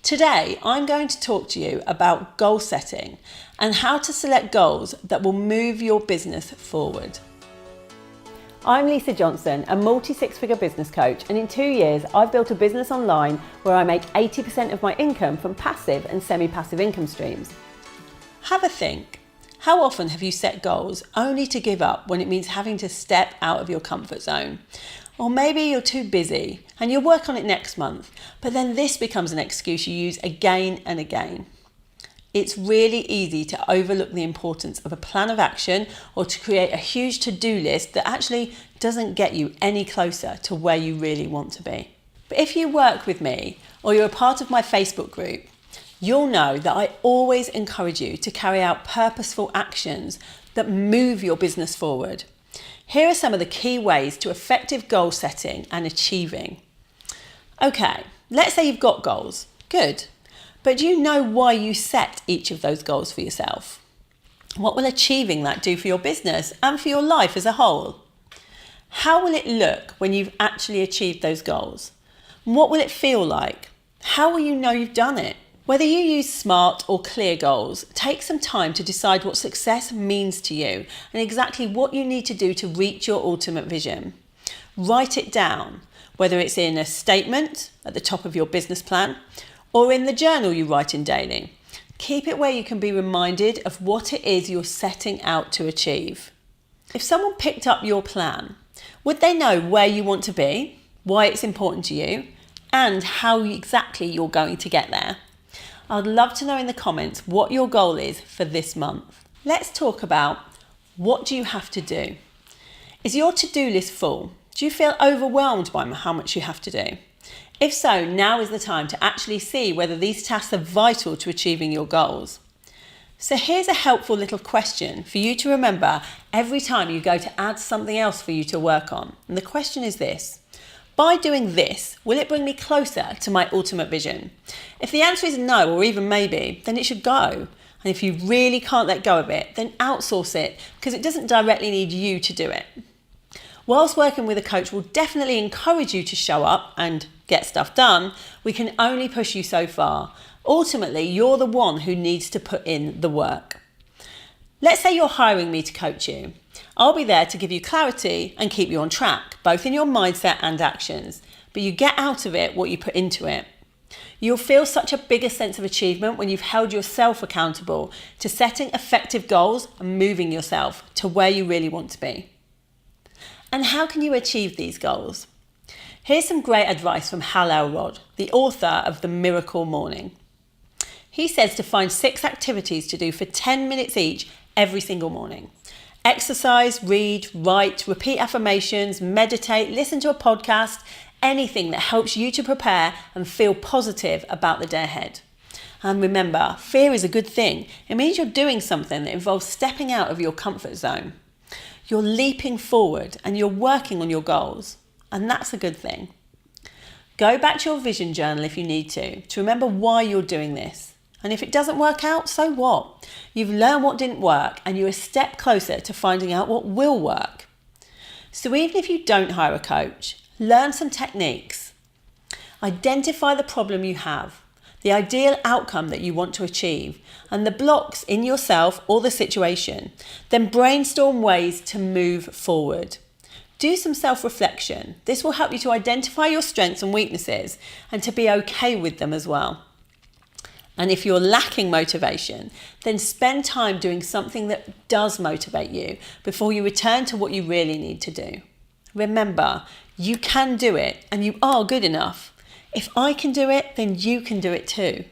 Today, I'm going to talk to you about goal setting and how to select goals that will move your business forward. I'm Lisa Johnson, a multi-six-figure business coach, and in 2 years, I've built a business online where I make 80% of my income from passive and semi-passive income streams. Have a think. How often have you set goals only to give up when it means having to step out of your comfort zone? Or maybe you're too busy and you'll work on it next month, but then this becomes an excuse you use again and again. It's really easy to overlook the importance of a plan of action or to create a huge to-do list that actually doesn't get you any closer to where you really want to be. But if you work with me or you're a part of my Facebook group, you'll know that I always encourage you to carry out purposeful actions that move your business forward. Here are some of the key ways to effective goal setting and achieving. Okay, let's say you've got goals. Good. But do you know why you set each of those goals for yourself? What will achieving that do for your business and for your life as a whole? How will it look when you've actually achieved those goals? What will it feel like? How will you know you've done it? Whether you use SMART or clear goals, take some time to decide what success means to you and exactly what you need to do to reach your ultimate vision. Write it down, whether it's in a statement at the top of your business plan or in the journal you write in daily. Keep it where you can be reminded of what it is you're setting out to achieve. If someone picked up your plan, would they know where you want to be, why it's important to you, and how exactly you're going to get there? I'd love to know in the comments what your goal is for this month. Let's talk about what do you have to do. Is your to-do list full? Do you feel overwhelmed by how much you have to do? If so, now is the time to actually see whether these tasks are vital to achieving your goals. So here's a helpful little question for you to remember every time you go to add something else for you to work on. And the question is this: by doing this, will it bring me closer to my ultimate vision? If the answer is no, or even maybe, then it should go. And if you really can't let go of it, then outsource it because it doesn't directly need you to do it. Whilst working with a coach will definitely encourage you to show up and get stuff done, we can only push you so far. Ultimately, you're the one who needs to put in the work. Let's say you're hiring me to coach you. I'll be there to give you clarity and keep you on track, both in your mindset and actions, but you get out of it what you put into it. You'll feel such a bigger sense of achievement when you've held yourself accountable to setting effective goals and moving yourself to where you really want to be. And how can you achieve these goals? Here's some great advice from Hal Elrod, the author of The Miracle Morning. He says to find 6 activities to do for 10 minutes each every single morning. Exercise, read, write, repeat affirmations, meditate, listen to a podcast, anything that helps you to prepare and feel positive about the day ahead. And remember, fear is a good thing. It means you're doing something that involves stepping out of your comfort zone. You're leaping forward and you're working on your goals, and that's a good thing. Go back to your vision journal if you need to remember why you're doing this. And if it doesn't work out, so what? You've learned what didn't work and you're a step closer to finding out what will work. So even if you don't hire a coach, learn some techniques. Identify the problem you have, the ideal outcome that you want to achieve, and the blocks in yourself or the situation. Then brainstorm ways to move forward. Do some self-reflection. This will help you to identify your strengths and weaknesses and to be okay with them as well. And if you're lacking motivation, then spend time doing something that does motivate you before you return to what you really need to do. Remember, you can do it and you are good enough. If I can do it, then you can do it too.